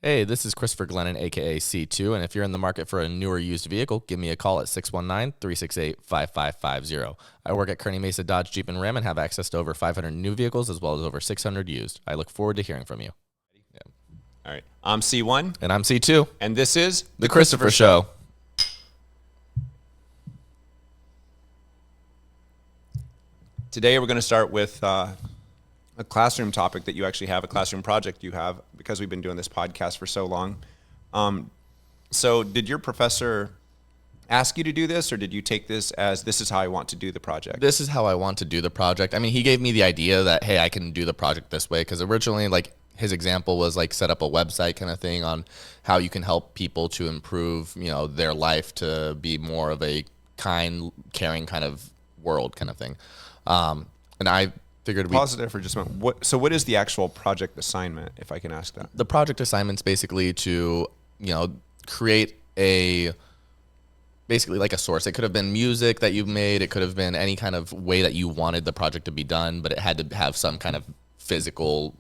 Hey, this is Christopher Glennon, aka C2, and if you're in the market for a newer used vehicle, give me a call at 619-368-5550. I work at Kearney Mesa Dodge Jeep and Ram and have access to over 500 new vehicles as well as over 600 used. I look forward to hearing from you. All right. I'm C1. And I'm C2. And this is The Christopher Show. Today we're going to start with a classroom topic that you actually have, a classroom project you have, because we've been doing this podcast for so long. So did your professor ask you to do this, or did you take this as this is how I want to do the project? This is how I want to do the project. I mean, he gave me the idea that, hey, I can do the project this way, because originally, his example was set up a website kind of thing on how you can help people to improve, their life to be more of a kind, caring kind of world kind of thing. And I figured Pause it there for just a moment. What is the actual project assignment, if I can ask that? The project assignment's basically to, create basically like a source. It could have been music that you've made. It could have been any kind of way that you wanted the project to be done, but it had to have some kind of physical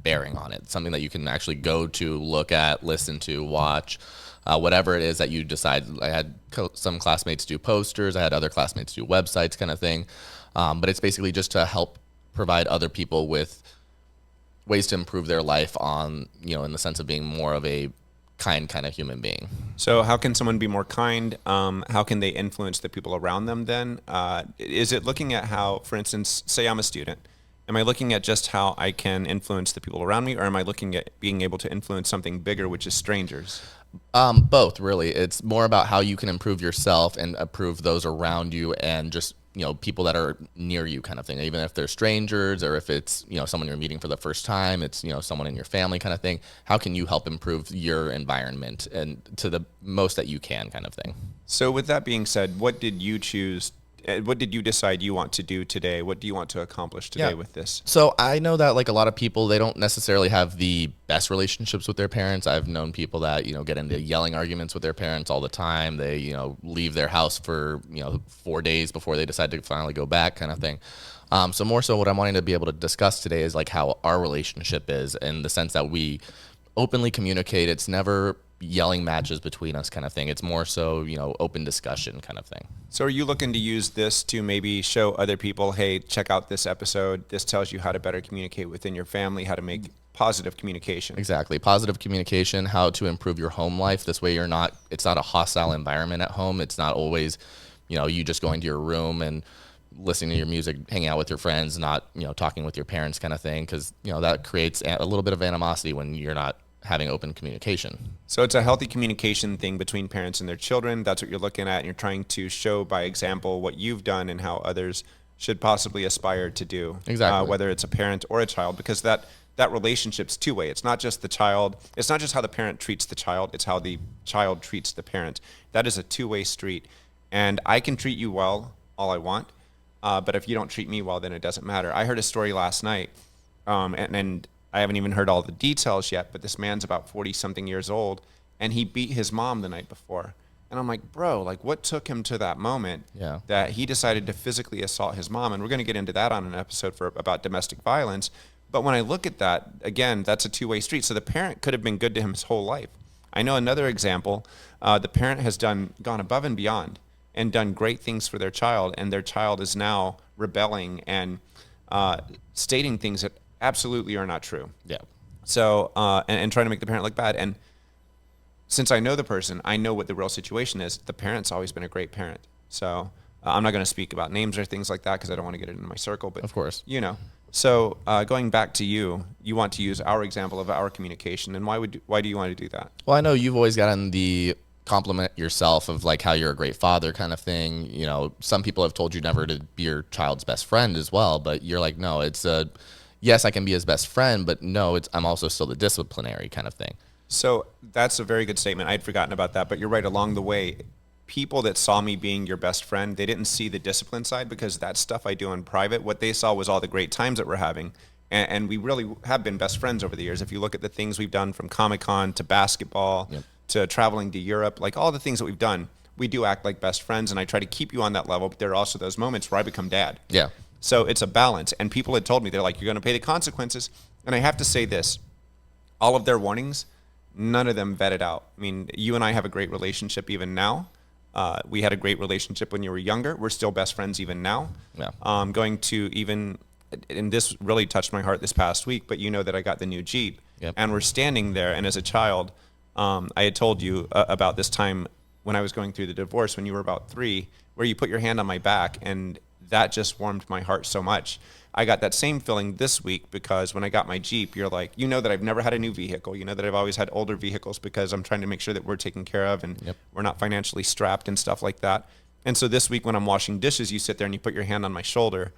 bearing on it, something that you can actually go to, look at, listen to, watch, whatever it is that you decide. I had some classmates do posters. I had other classmates do websites kind of thing. But it's basically just to help provide other people with ways to improve their life on, in the sense of being more of a kind of human being. So how can someone be more kind? How can they influence the people around them then? Is it looking at how, for instance, say I'm a student, am I looking at just how I can influence the people around me, or am I looking at being able to influence something bigger, which is strangers? Both, really. It's more about how you can improve yourself and improve those around you and just, people that are near you kind of thing, even if they're strangers or if it's, someone you're meeting for the first time, it's, someone in your family kind of thing. How can you help improve your environment and to the most that you can kind of thing? So with that being said, what did you choose? What did you decide you want to do today? What do you want to accomplish today with this? So I know that a lot of people, they don't necessarily have the best relationships with their parents. I've known people that, get into yelling arguments with their parents all the time. They, leave their house for, 4 days before they decide to finally go back kind of thing. So more so what I'm wanting to be able to discuss today is how our relationship is, in the sense that we openly communicate. It's never yelling matches between us kind of thing. It's more so, open discussion kind of thing. So are you looking to use this to maybe show other people, hey, check out this episode. This tells you how to better communicate within your family, how to make positive communication. Exactly. Positive communication, how to improve your home life. This way it's not a hostile environment at home. It's not always, you just going to your room and listening to your music, hanging out with your friends, not, talking with your parents kind of thing. Because, that creates a little bit of animosity when you're not having open communication. So it's a healthy communication thing between parents and their children. That's what you're looking at, and you're trying to show by example what you've done and how others should possibly aspire to do. Exactly. Whether it's a parent or a child, because that relationship's two-way. It's not just the child. It's not just how the parent treats the child. It's how the child treats the parent. That is a two-way street. And I can treat you well all I want, but if you don't treat me well, then it doesn't matter. I heard a story last night, and I haven't even heard all the details yet, but this man's about 40-something years old, and he beat his mom the night before. And I'm like, bro, what took him to that moment that he decided to physically assault his mom? And we're going to get into that on an episode about domestic violence. But when I look at that, again, that's a two-way street. So the parent could have been good to him his whole life. I know another example. The parent has gone above and beyond and done great things for their child, and their child is now rebelling and stating things that absolutely are not true. Yeah. So, and trying to make the parent look bad. And since I know the person, I know what the real situation is. The parent's always been a great parent. So I'm not going to speak about names or things like that because I don't want to get it into my circle. But of course, So going back to you want to use our example of our communication. And why do you want to do that? Well, I know you've always gotten the compliment yourself of how you're a great father kind of thing. Some people have told you never to be your child's best friend as well, but you're like, no, it's yes, I can be his best friend, but no, I'm also still the disciplinary kind of thing. So that's a very good statement. I'd forgotten about that, but you're right. Along the way, people that saw me being your best friend, they didn't see the discipline side, because that stuff I do in private. What they saw was all the great times that we're having. And we really have been best friends over the years. If you look at the things we've done, from Comic-Con to basketball to traveling to Europe, all the things that we've done, we do act like best friends. And I try to keep you on that level, but there are also those moments where I become dad. Yeah. So it's a balance. And people had told me, they're like, you're going to pay the consequences. And I have to say this, all of their warnings none of them vetted out. I mean, you and I have a great relationship even now. We had a great relationship when you were younger. We're still best friends even now. Yeah. Going to even, and this really touched my heart this past week, but you know that I got the new Jeep. Yep. And we're standing there. And as a child, I had told you about this time when I was going through the divorce when you were about 3, where you put your hand on my back, and that just warmed my heart so much. I got that same feeling this week because when I got my Jeep, you're like, you know that I've never had a new vehicle. You know that I've always had older vehicles because I'm trying to make sure that we're taken care of and Yep. we're not financially strapped and stuff like that. And so this week when I'm washing dishes, you sit there and you put your hand on my shoulder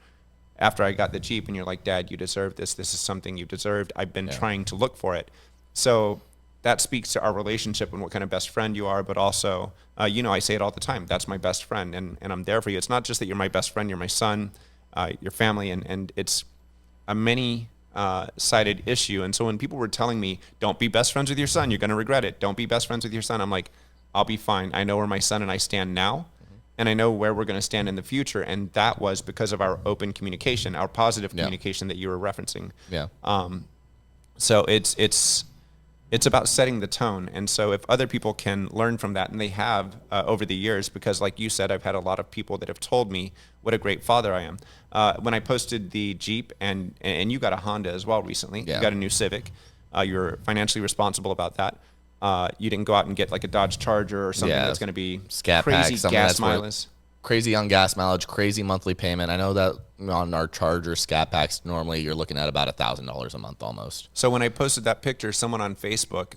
after I got the Jeep and you're like, Dad, you deserve this. This is something you deserved. I've been trying to look for it. So that speaks to our relationship and what kind of best friend you are, but also, you know, I say it all the time. That's my best friend, and I'm there for you. It's not just that you're my best friend, you're my son, your family, and it's a many-sided issue. And so when people were telling me, don't be best friends with your son, you're going to regret it. Don't be best friends with your son. I'm like, I'll be fine. I know where my son and I stand now, and I know where we're going to stand in the future. And that was because of our open communication, our positive communication that you were referencing. Yeah. So it's about setting the tone. And so if other people can learn from that, and they have over the years, because like you said, I've had a lot of people that have told me what a great father I am. When I posted the Jeep, and you got a Honda as well recently, Yeah. you got a new Civic, you're financially responsible about that. You didn't go out and get like a Dodge Charger or something Yeah. that's going to be Scat crazy Pack, something gas that's worth- mileage. Crazy on gas mileage, crazy monthly payment. I know that on our Charger Scat Packs, normally you're looking at about $1,000 a month almost. So when I posted that picture, someone on Facebook,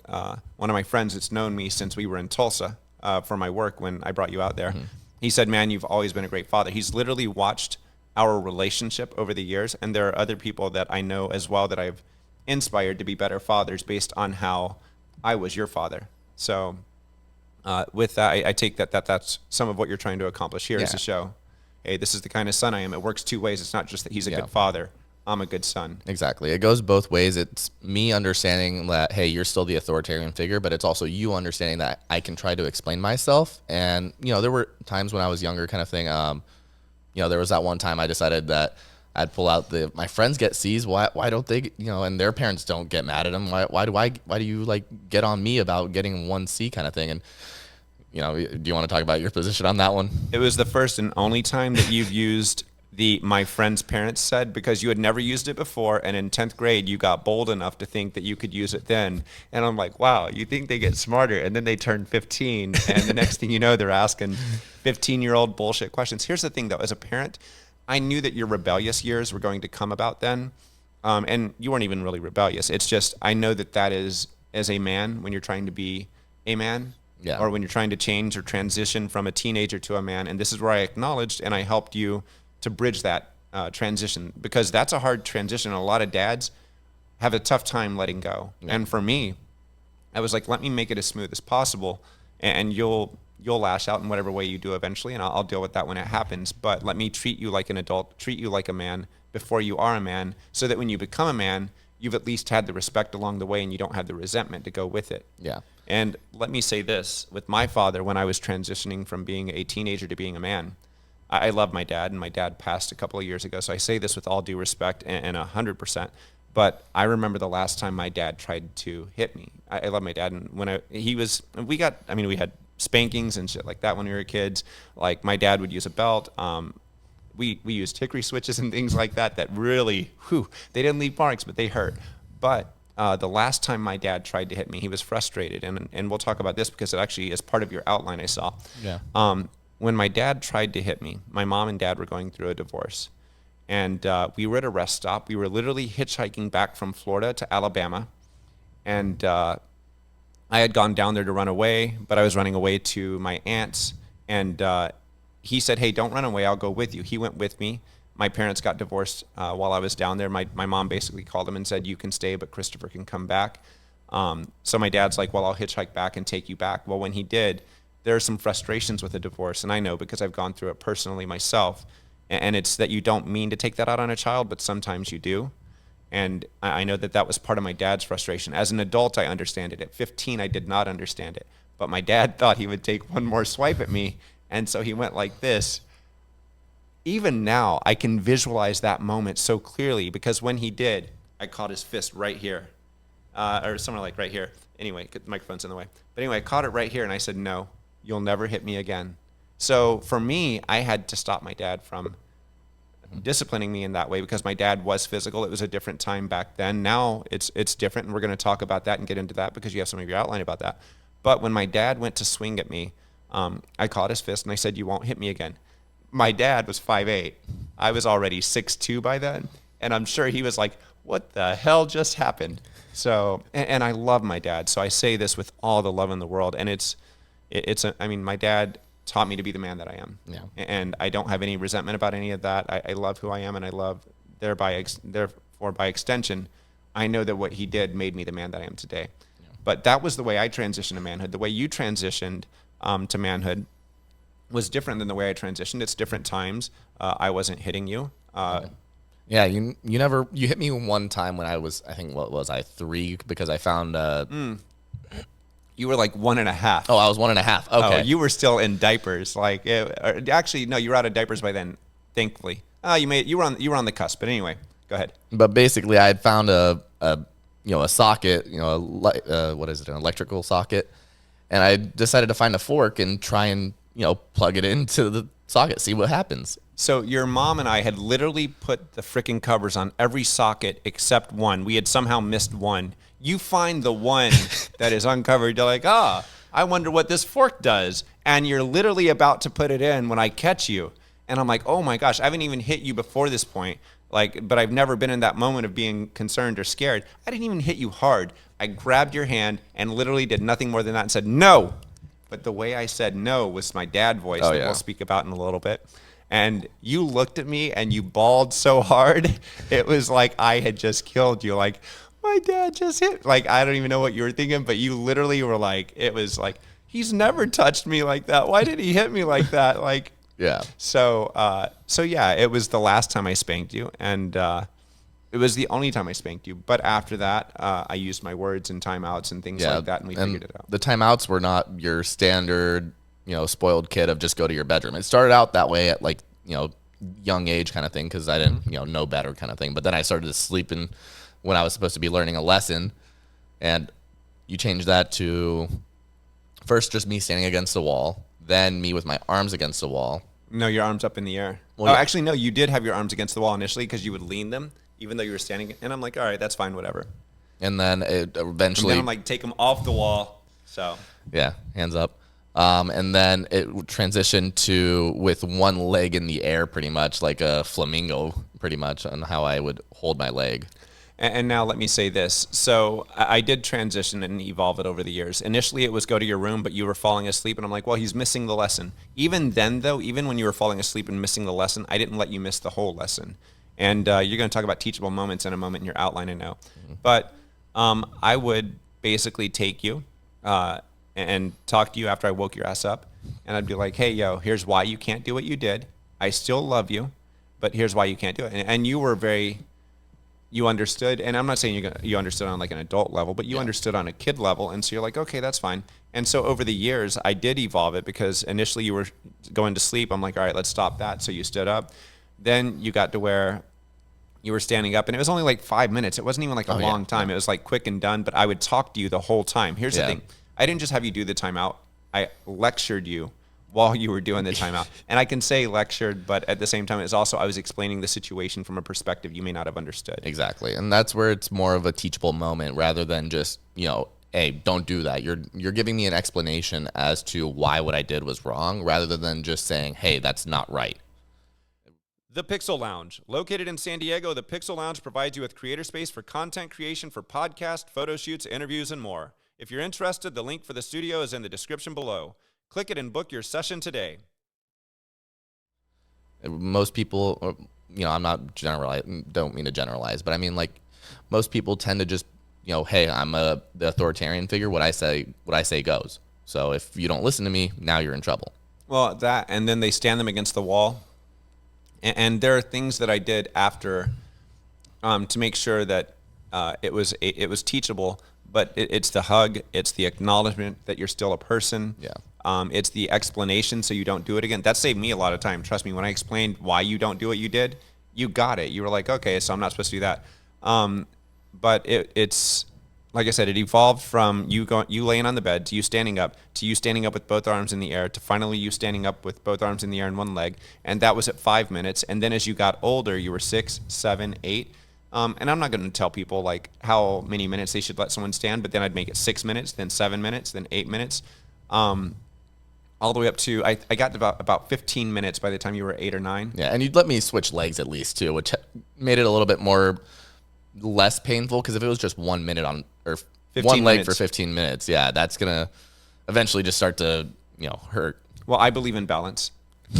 one of my friends that's known me since we were in Tulsa for my work when I brought you out there, he said, man, you've always been a great father. He's literally watched our relationship over the years, and there are other people that I know as well that I've inspired to be better fathers based on how I was your father. So with that, I take that's some of what you're trying to accomplish here is to Yeah. show, hey, this is the kind of son I am. It works two ways. It's not just that he's a Yeah. good father. I'm a good son. Exactly. It goes both ways. It's me understanding that, hey, you're still the authoritarian figure, but it's also you understanding that I can try to explain myself. And, you know, there were times when I was younger kind of thing. You know, there was that one time I decided that I'd pull out my friends get C's. Why don't they, you know, and their parents don't get mad at them. Why do you like get on me about getting one C kind of thing? And, you know, do you want to talk about your position on that one? It was the first and only time that you've used my friend's parents said, because you had never used it before, and in 10th grade you got bold enough to think that you could use it then. And I'm like, wow, you think they get smarter, and then they turn 15 and the next thing you know, they're asking 15-year-old bullshit questions. Here's the thing though, as a parent, I knew that your rebellious years were going to come about then, and you weren't even really rebellious. It's just I know that is, as a man, when you're trying to be a man, Yeah. or when you're trying to change or transition from a teenager to a man. And this is where I acknowledged and I helped you to bridge that transition, because that's a hard transition. A lot of dads have a tough time letting go. Yeah. And for me, I was like, let me make it as smooth as possible, and you'll lash out in whatever way you do eventually, and I'll deal with that when it happens. But let me treat you like an adult, treat you like a man before you are a man, so that when you become a man, you've at least had the respect along the way and you don't have the resentment to go with it. Yeah. And let me say this, with my father, when I was transitioning from being a teenager to being a man, I love my dad, and my dad passed a couple of years ago. So I say this with all due respect and 100%. But I remember the last time my dad tried to hit me. I love my dad. And when we had spankings and shit like that when we were kids. Like my dad would use a belt. We used hickory switches and things like that really, they didn't leave marks, but they hurt. But the last time my dad tried to hit me, he was frustrated. And we'll talk about this because it actually is part of your outline I saw. Yeah. When my dad tried to hit me, my mom and dad were going through a divorce. And we were at a rest stop. We were literally hitchhiking back from Florida to Alabama. And I had gone down there to run away, but I was running away to my aunt's. And he said, hey, don't run away. I'll go with you. He went with me. My parents got divorced while I was down there. My mom basically called him and said, you can stay, but Christopher can come back. So my dad's like, well, I'll hitchhike back and take you back. Well, when he did, there are some frustrations with a divorce. And I know because I've gone through it personally myself. And it's that you don't mean to take that out on a child, but sometimes you do. And I know that was part of my dad's frustration. As an adult, I understand it. At 15, I did not understand it. But my dad thought he would take one more swipe at me. And so he went like this. Even now, I can visualize that moment so clearly, because when he did, I caught his fist right here. or somewhere like right here. Anyway, the microphone's in the way. But anyway, I caught it right here, and I said, no, you'll never hit me again. So for me, I had to stop my dad from disciplining me in that way because my dad was physical. It was a different time back then. Now it's different, and we're going to talk about that and get into that because you have some of your outline about that. But when my dad went to swing at me, I caught his fist and I said, you won't hit me again. My dad was 5'8". I was already 6'2" by then. And I'm sure he was like, what the hell just happened? So, and I love my dad. So I say this with all the love in the world. And I mean, my dad taught me to be the man that I am. Yeah. And I don't have any resentment about any of that. I love who I am, and I love, therefore by extension, I know that what he did made me the man that I am today. Yeah. But that was the way I transitioned to manhood. The way you transitioned to manhood was different than the way I transitioned. It's different times. I wasn't hitting you. Yeah, you hit me one time when I was, I think, what was I, 3, because I found You were like 1.5. Oh, I was 1.5. Okay. Oh, you were still in diapers. Actually, no, you were out of diapers by then. Thankfully. You were on the cusp. But anyway, go ahead. But basically, I had found a socket, what is it, an electrical socket, and I decided to find a fork and try and plug it into the socket, see what happens. So your mom and I had literally put the frickin' covers on every socket except one. We had somehow missed one. You find the one that is uncovered. You're like, I wonder what this fork does. And you're literally about to put it in when I catch you. And I'm like, oh my gosh, I haven't even hit you before this point. But I've never been in that moment of being concerned or scared. I didn't even hit you hard. I grabbed your hand and literally did nothing more than that and said, no. But the way I said no was my dad voice that we'll speak about in a little bit. And you looked at me and you bawled so hard. It was like I had just killed you. Like, my dad just hit. Like, I don't even know what you were thinking, but you literally were like, it was like, he's never touched me like that. Why did he hit me like that? Like, yeah. So yeah, it was the last time I spanked you. And it was the only time I spanked you. But after that, I used my words and timeouts and things like that, and we figured it out. The timeouts were not your standard spoiled kid of just go to your bedroom. It started out that way at young age kind of thing because I didn't know better kind of thing. But then I started to sleep in when I was supposed to be learning a lesson, and you changed that to first just me standing against the wall, then me with my arms against the wall. No, your arms up in the air. Well, actually, no, you did have your arms against the wall initially because you would lean them even though you were standing. And I'm like, all right, that's fine, whatever. And then it eventually... And then I'm like, take them off the wall. So... Yeah, hands up. And then it transitioned to with one leg in the air, pretty much like a flamingo, pretty much on how I would hold my leg. And now let me say this. So I did transition and evolve it over the years. Initially, it was go to your room, but you were falling asleep. And I'm like, well, he's missing the lesson. Even then, though, even when you were falling asleep and missing the lesson, I didn't let you miss the whole lesson. And you're going to talk about teachable moments in a moment in your outline, I know. Mm-hmm. But I would basically take you and talk to you after I woke your ass up. And I'd be like, hey, yo, here's why you can't do what you did. I still love you, but here's why you can't do it. And you were you understood. And I'm not saying you understood on like an adult level, but you understood on a kid level. And so you're like, okay, that's fine. And so over the years, I did evolve it because initially you were going to sleep. I'm like, all right, let's stop that. So you stood up. Then you got to where you were standing up, and it was only like 5 minutes. It wasn't even like a long time. It was like quick and done, but I would talk to you the whole time. Here's the thing. I didn't just have you do the timeout. I lectured you while you were doing the timeout. And I can say lectured, but at the same time, it's also I was explaining the situation from a perspective you may not have understood. Exactly. And that's where it's more of a teachable moment rather than just, hey, don't do that. You're giving me an explanation as to why what I did was wrong rather than just saying, hey, that's not right. The Pixel Lounge. Located in San Diego, the Pixel Lounge provides you with creator space for content creation for podcasts, photo shoots, interviews, and more. If you're interested, the link for the studio is in the description below. Click it and book your session today. Most people, I'm not don't mean to generalize, but I mean like most people tend to just, hey, I'm the authoritarian figure. What I say goes. So if you don't listen to me, now you're in trouble. Well, that, and then they stand them against the wall. And there are things that I did after to make sure that it was teachable. But it's the hug, it's the acknowledgement that you're still a person. Yeah. It's the explanation so you don't do it again. That saved me a lot of time. Trust me, when I explained why you don't do what you did, you got it. You were like, okay, so I'm not supposed to do that. But it's like I said, it evolved from you laying on the bed to you standing up to you standing up with both arms in the air to finally you standing up with both arms in the air and one leg. And that was at 5 minutes. And then as you got older, you were 6, 7, 8. And I'm not going to tell people like how many minutes they should let someone stand, but then I'd make it 6 minutes, then 7 minutes, then 8 minutes, all the way up to I got to about 15 minutes by the time you were 8 or 9. Yeah, and you'd let me switch legs at least too, which made it a little bit more less painful, because if it was just 1 minute on or 15 one leg minutes. for 15 minutes, yeah, that's gonna eventually just start to hurt. Well, I believe in balance,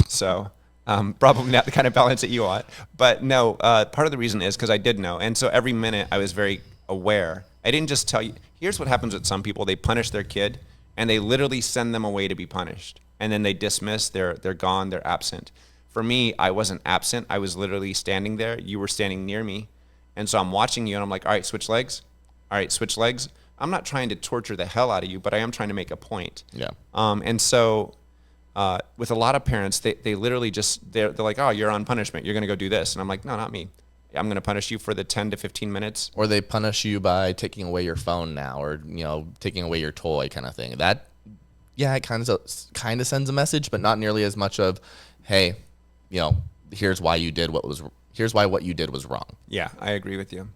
so probably not the kind of balance that you want. But no, part of the reason is because I did know, and so every minute I was very aware. I didn't just tell you. Here's what happens with some people: they punish their kid, and they literally send them away to be punished, and then they dismiss. They're gone. They're absent. For me, I wasn't absent. I was literally standing there. You were standing near me, and so I'm watching you, and I'm like, all right, switch legs. All right, switch legs. I'm not trying to torture the hell out of you, but I am trying to make a point. Yeah. And so with a lot of parents, they literally just, they're like, oh, you're on punishment. You're going to go do this. And I'm like, no, not me. I'm going to punish you for the 10 to 15 minutes. Or they punish you by taking away your phone now, or taking away your toy, kind of thing. That, yeah, it kind of sends a message, but not nearly as much of, hey, here's why what you did was wrong. Yeah, I agree with you.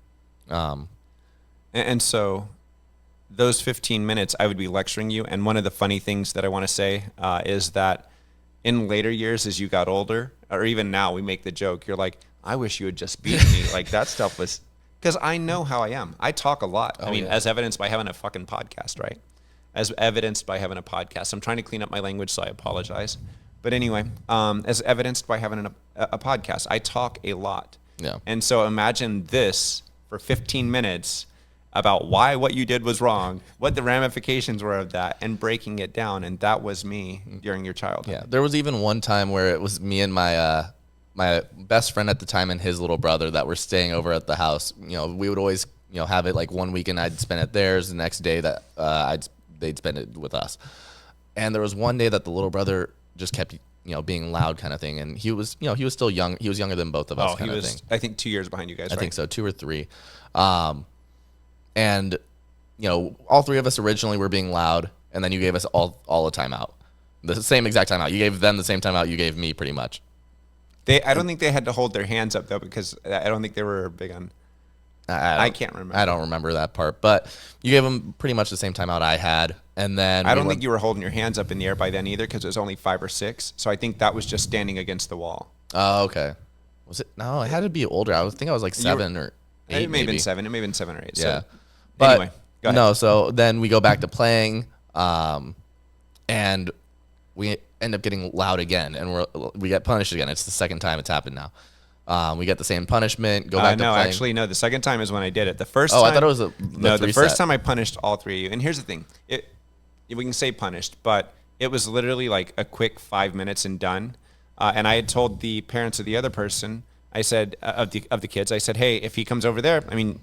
And so those 15 minutes, I would be lecturing you. And one of the funny things that I want to say is that in later years, as you got older, or even now, we make the joke, you're like, I wish you had just beaten me. Like, that stuff was, because I know how I am. I talk a lot. I mean, yeah. as evidenced by having a fucking podcast, right? As evidenced by having a podcast. I'm trying to clean up my language, so I apologize. But anyway, as evidenced by having a podcast, I talk a lot. Yeah. And so imagine this for 15 minutes about why what you did was wrong, what the ramifications were of that, and breaking it down. And that was me during your childhood. Yeah, there was even one time where it was me and my my best friend at the time and his little brother that were staying over at the house. We would always have it like one weekend I'd spend at theirs, the next day that they'd spend it with us. And there was one day that the little brother just kept being loud, kind of thing, and he was still young. He was younger than both of us. He was, I think, 2 years behind you guys. I think so, 2 or 3. And all 3 of us originally were being loud, and then you gave us all a timeout, the same exact timeout. You gave them the same timeout you gave me, pretty much. I don't think they had to hold their hands up though, because I don't think they were big on. I can't remember. I don't remember that part, but you gave them pretty much the same timeout I had, and then I don't think you were holding your hands up in the air by then either, because it was only 5 or 6. So I think that was just standing against the wall. Oh, okay. Was it? No, it had to be older. I think I was like 7 or 8. It may have been 7. It may have been 7 or 8. Yeah. So, But anyway, go ahead. No, so then we go back to playing, and we end up getting loud again, and we get punished again. It's the second time it's happened now. We get the same punishment. Go back to playing. Actually, no. The second time is when I did it. The first Oh, time, I thought it was the the first time I punished all 3 of you. And here's the thing: we can say punished, but it was literally like a quick 5 minutes and done. And I had told the parents of the other person, I said of the kids, I said, hey, if he comes over there, I mean,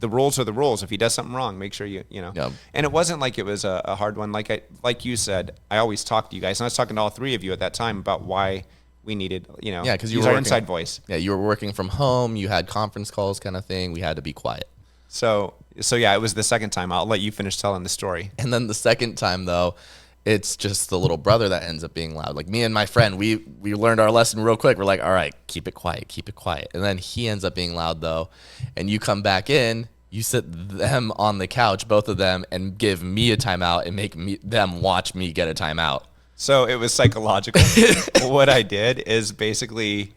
the rules are the rules. If he does something wrong, make sure you know. Yeah. And it wasn't like it was a hard one. Like you said, I always talk to you guys, and I was talking to all 3 of you at that time about why we needed, Yeah, because you use were our working, inside voice. Yeah, you were working from home. You had conference calls, kind of thing. We had to be quiet. So yeah, it was the second time. I'll let you finish telling the story. And then the second time, though, it's just the little brother that ends up being loud. Like me and my friend, we learned our lesson real quick. We're like, all right, keep it quiet, keep it quiet. And then he ends up being loud, though. And you come back in, you sit them on the couch, both of them, and give me a timeout and make them watch me get a timeout. So it was psychological. What I did is basically,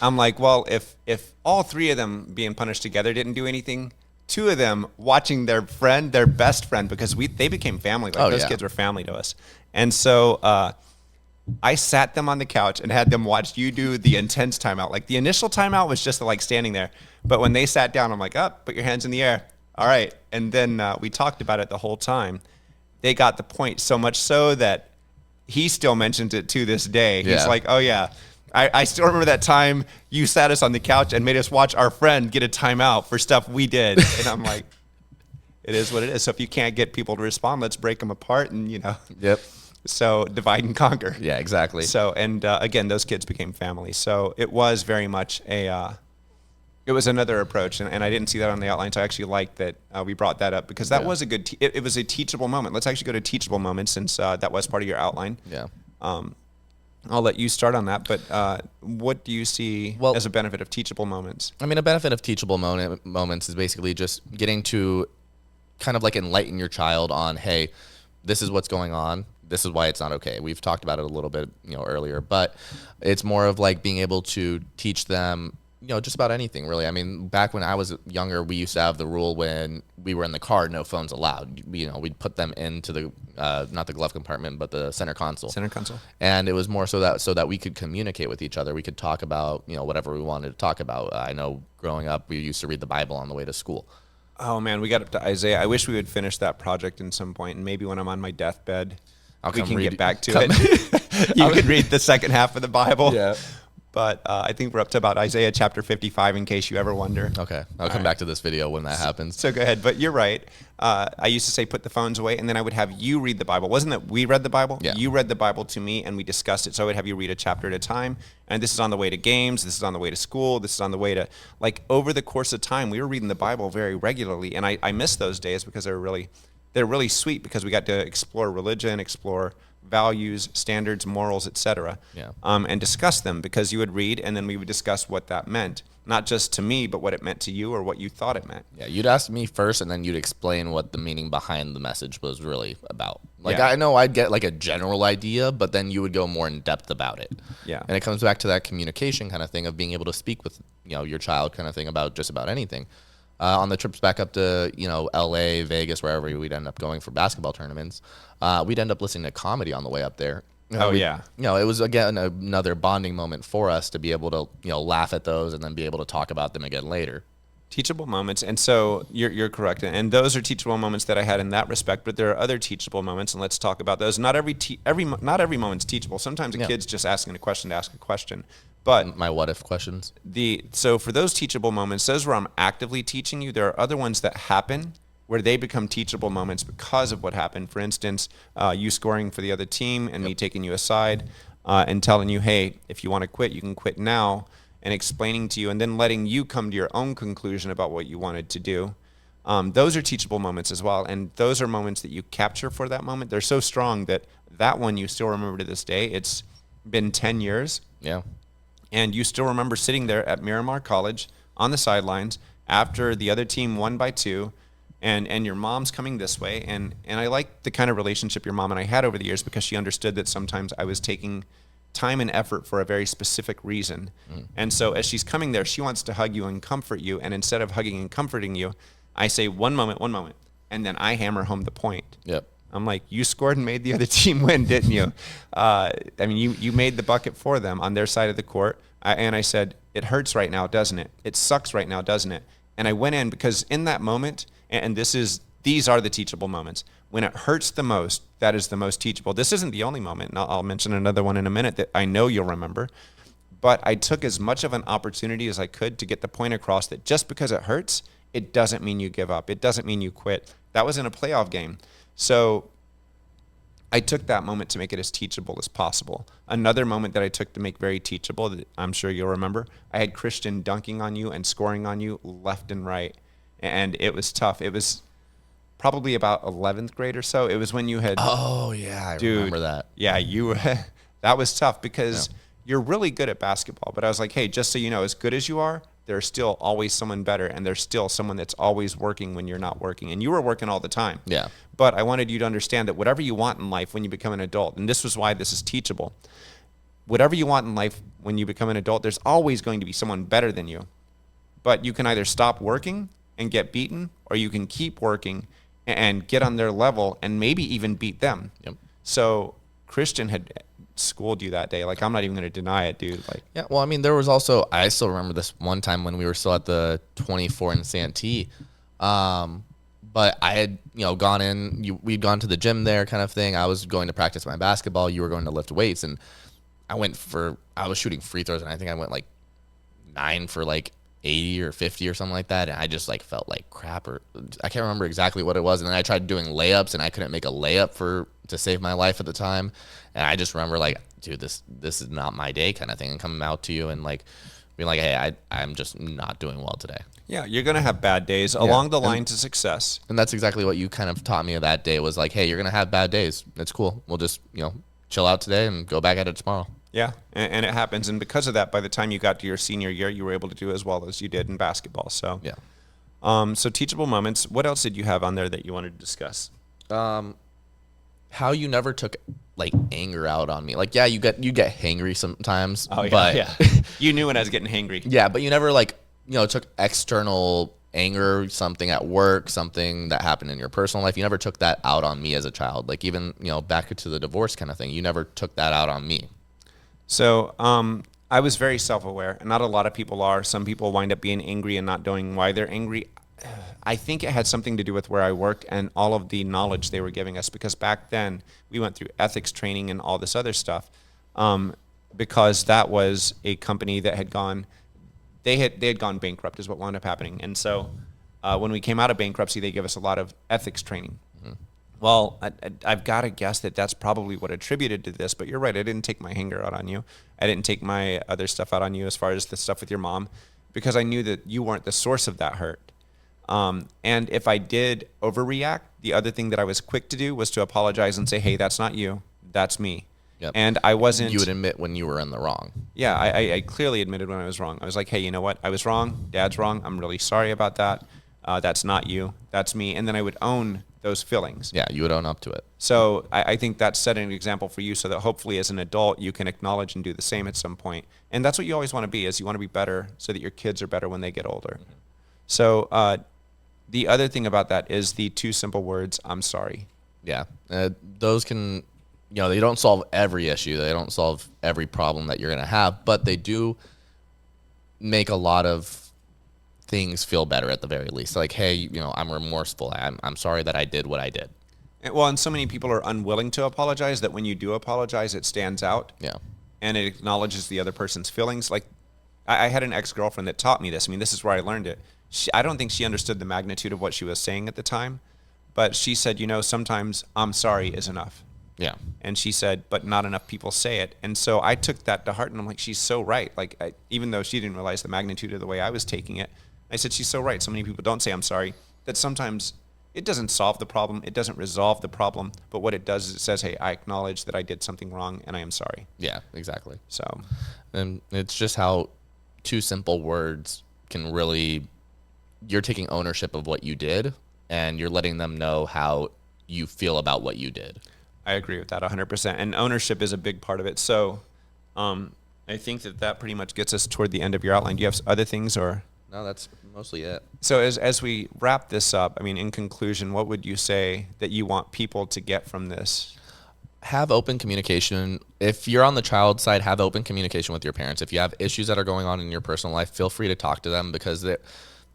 I'm like, well, if all 3 of them being punished together didn't do anything, 2 of them watching their friend, their best friend, because they became family. Like those kids were family to us. And so I sat them on the couch and had them watch you do the intense timeout. Like the initial timeout was just like standing there. But when they sat down, I'm like, up, put your hands in the air. All right. And then we talked about it the whole time. They got the point, so much so that he still mentions it to this day. He's like, oh, yeah. I still remember that time you sat us on the couch and made us watch our friend get a timeout for stuff we did. And I'm like, it is what it is. So if you can't get people to respond, let's break them apart and, Yep. So divide and conquer. Yeah, exactly. So, and again, those kids became family. So it was very much a It was another approach, and I didn't see that on the outline, so I actually like that we brought that up because that Yeah. was a good. It was a teachable moment. Let's actually go to teachable moments since that was part of your outline. Yeah. I'll let you start on that, but what do you see Well- as a benefit of teachable moments? I mean, a benefit of teachable moments is basically just getting to kind of like enlighten your child on, hey, this is what's going on. This is why it's not okay. We've talked about it a little bit, earlier, but it's more of like being able to teach them, just about anything really. I mean, back when I was younger, we used to have the rule when we were in the car, no phones allowed. We'd put them into the, not the glove compartment, but the center console. Center console. And it was more so that we could communicate with each other. We could talk about, whatever we wanted to talk about. I know growing up, we used to read the Bible on the way to school. Oh man, we got up to Isaiah. I wish we would finish that project in some point, and maybe when I'm on my deathbed, we come can read- get back to it. You could read the second half of the Bible. Yeah. But I think we're up to about Isaiah chapter 55, in case you ever wonder. Okay. I'll come back to this video when that happens. So go ahead. But you're right. I used to say put the phones away, and then I would have you read the Bible. Wasn't that we read the Bible? Yeah. You read the Bible to me, and we discussed it. So I would have you read a chapter at a time. And this is on the way to games. This is on the way to school. This is on the way to, like, over the course of time, we were reading the Bible very regularly. And I miss those days because they're really sweet because we got to explore religion, explore values, standards, morals, etc. Yeah. And discuss them because you would read and then we would discuss what that meant, not just to me, but what it meant to you or what you thought it meant. Yeah, you'd ask me first, and then you'd explain what the meaning behind the message was really about. Like, Yeah. I know I'd get like a general idea, but then you would go more in depth about it. Yeah. And it comes back to that communication kind of thing of being able to speak with, your child kind of thing about just about anything. On the trips back up to, LA, Vegas, wherever we'd end up going for basketball tournaments, we'd end up listening to comedy on the way up there. Yeah. It was, again, another bonding moment for us to be able to, laugh at those and then be able to talk about them again later. Teachable moments. And so you're correct. And those are teachable moments that I had in that respect, but there are other teachable moments, and let's talk about those. Not every moment's teachable. Sometimes a kid's just asking a question to ask a question. But My what if questions. so for those teachable moments, those where I'm actively teaching you, there are other ones that happen where they become teachable moments because of what happened. For instance, you scoring for the other team and me taking you aside and telling you, hey, if you want to quit, you can quit now, and explaining to you and then letting you come to your own conclusion about what you wanted to do. Those are teachable moments as well. And those are moments that you capture for that moment. They're so strong that one you still remember to this day. It's been 10 years. Yeah. And you still remember sitting there at Miramar College on the sidelines after the other team won by 2, and your mom's coming this way. And I like the kind of relationship your mom and I had over the years because she understood that sometimes I was taking time and effort for a very specific reason. And so as she's coming there, she wants to hug you and comfort you. And instead of hugging and comforting you, I say, one moment. And then I hammer home the point. Yep. I'm like, you scored and made the other team win, didn't you? I mean, you made the bucket for them on their side of the court. And I said, it hurts right now, doesn't it? It sucks right now, doesn't it? And I went in because in that moment, and these are the teachable moments. When it hurts the most, that is the most teachable. This isn't the only moment. And I'll mention another one in a minute that I know you'll remember. But I took as much of an opportunity as I could to get the point across that just because it hurts, it doesn't mean you give up. It doesn't mean you quit. That was in a playoff game. So I took that moment to make it as teachable as possible. Another moment that I took to make very teachable that I'm sure you'll remember, I had Christian dunking on you and scoring on you left and right. And it was tough. It was probably about 11th grade or so. It was when you had... Oh, yeah. I remember that. Yeah, that was tough because you're really good at basketball. But I was like, hey, just so you know, as good as you are, there's still always someone better, and there's still someone that's always working when you're not working. And you were working all the time. Yeah. But I wanted you to understand that whatever you want in life when you become an adult, and this was why this is teachable, whatever you want in life when you become an adult, there's always going to be someone better than you. But you can either stop working and get beaten, or you can keep working and get on their level and maybe even beat them. Yep. So Christian had schooled you that day. Like, I'm not even going to deny it, dude. Like, Yeah, well, I mean, there was also, I still remember this one time when we were still at the 24 in Santee. But I had, gone in, we'd gone to the gym there kind of thing. I was going to practice my basketball. You were going to lift weights. And I was shooting free throws, and I think I went like 9 for like 80 or 50 or something like that. And I just like felt like crap, or I can't remember exactly what it was. And then I tried doing layups, and I couldn't make a layup to save my life at the time. And I just remember like, dude, this is not my day kind of thing. And coming out to you and like being like, hey, I'm just not doing well today. Yeah, you're going to have bad days along the line to success. And that's exactly what you kind of taught me that day was like, hey, you're going to have bad days. It's cool. We'll just, chill out today and go back at it tomorrow. Yeah, and it happens. And because of that, by the time you got to your senior year, you were able to do as well as you did in basketball. So, yeah. So teachable moments. What else did you have on there that you wanted to discuss? How you never took like anger out on me. Like, yeah, you get hangry sometimes. Oh, yeah, but yeah. You knew when I was getting hangry. Yeah, but you never like, took external anger, something at work, something that happened in your personal life. You never took that out on me as a child. Like even, back to the divorce kind of thing. You never took that out on me. So I was very self-aware, and not a lot of people are. Some people wind up being angry and not knowing why they're angry. I think it had something to do with where I worked and all of the knowledge they were giving us, because back then we went through ethics training and all this other stuff, because that was a company that had gone, they had gone bankrupt is what wound up happening. And so when we came out of bankruptcy, they gave us a lot of ethics training. Mm-hmm. Well, I've got to guess that that's probably what attributed to this, but you're right. I didn't take my anger out on you. I didn't take my other stuff out on you as far as the stuff with your mom, because I knew that you weren't the source of that hurt. And if I did overreact, the other thing that I was quick to do was to apologize and say, hey, that's not you, that's me. Yep. And I wasn't. You would admit when you were in the wrong. Yeah, I clearly admitted when I was wrong. I was like, hey, you know what? I was wrong. Dad's wrong. I'm really sorry about that. That's not you. That's me. And then I would own those feelings. Yeah, you would own up to it. So I think that set an example for you so that hopefully as an adult you can acknowledge and do the same at some point. And that's what you always want to be, is you want to be better so that your kids are better when they get older. Mm-hmm. So the other thing about that is the 2 simple words, I'm sorry. Yeah, those can, they don't solve every issue. They don't solve every problem that you're going to have, but they do make a lot of things feel better at the very least. Like, hey, I'm remorseful. I'm sorry that I did what I did. And so many people are unwilling to apologize that when you do apologize, it stands out. Yeah. And it acknowledges the other person's feelings. Like, I had an ex-girlfriend that taught me this. I mean, this is where I learned it. I don't think she understood the magnitude of what she was saying at the time, but she said, sometimes I'm sorry is enough. Yeah. And she said, but not enough people say it. And so I took that to heart, and I'm like, she's so right. Like, even though she didn't realize the magnitude of the way I was taking it, I said, she's so right. So many people don't say I'm sorry, that sometimes it doesn't solve the problem. It doesn't resolve the problem. But what it does is it says, hey, I acknowledge that I did something wrong and I am sorry. Yeah, exactly. So, and it's just how 2 simple words can really, you're taking ownership of what you did and you're letting them know how you feel about what you did. I agree with that 100%. And ownership is a big part of it. So I think that pretty much gets us toward the end of your outline. Do you have other things or? No, that's mostly it. So as we wrap this up, I mean, in conclusion, what would you say that you want people to get from this? Have open communication. If you're on the child side, have open communication with your parents. If you have issues that are going on in your personal life, feel free to talk to them, because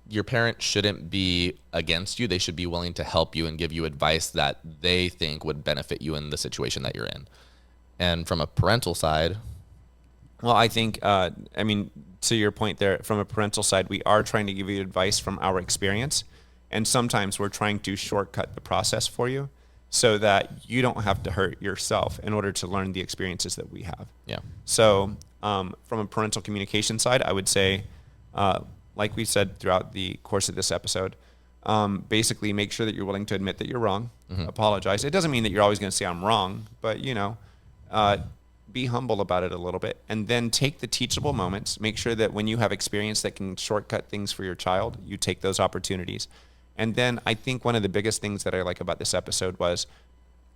your parent shouldn't be against you. They should be willing to help you and give you advice that they think would benefit you in the situation that you're in. And from a parental side, well, I think, to your point there, from a parental side, we are trying to give you advice from our experience. And sometimes we're trying to shortcut the process for you so that you don't have to hurt yourself in order to learn the experiences that we have. Yeah. So from a parental communication side, I would say, like we said throughout the course of this episode, basically make sure that you're willing to admit that you're wrong, apologize. It doesn't mean that you're always going to say I'm wrong, but, be humble about it a little bit, and then take the teachable moments. Make sure that when you have experience that can shortcut things for your child, you take those opportunities. And then I think one of the biggest things that I like about this episode was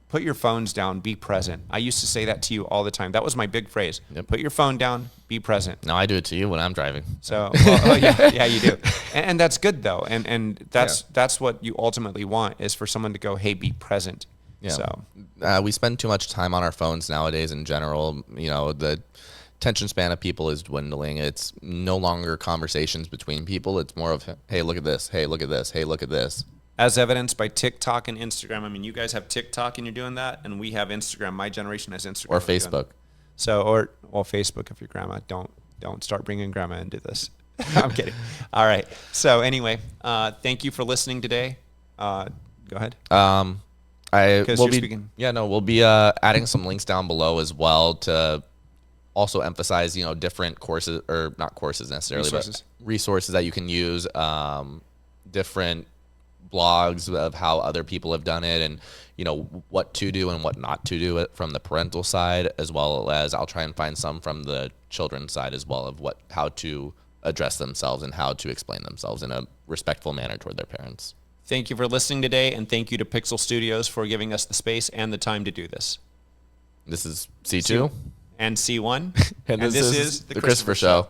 put your phones down, be present. I used to say that to you all the time. That was my big phrase. Yep. Put your phone down, be present. No, I do it to you when I'm driving. So, yeah, you do. And that's good though. And that's what you ultimately want, is for someone to go, hey, be present. Yeah. So we spend too much time on our phones nowadays in general. The attention span of people is dwindling. It's no longer conversations between people. It's more of, hey, look at this. Hey, look at this. Hey, look at this. As evidenced by TikTok and Instagram. I mean, you guys have TikTok and you're doing that, and we have Instagram. My generation has Instagram. Or Facebook. So, Facebook if you're grandma. Don't start bringing grandma into this. I'm kidding. All right. So anyway, thank you for listening today. Go ahead. We'll be adding some links down below as well to also emphasize, different courses, or not courses necessarily, Resources. but resources that you can use, different blogs of how other people have done it, and what to do and what not to do it from the parental side, as well as I'll try and find some from the children's side as well, of how to address themselves and how to explain themselves in a respectful manner toward their parents. Thank you for listening today, and thank you to Pixel Studios for giving us the space and the time to do this. This is C2 and C1, and this is the Christopher Show.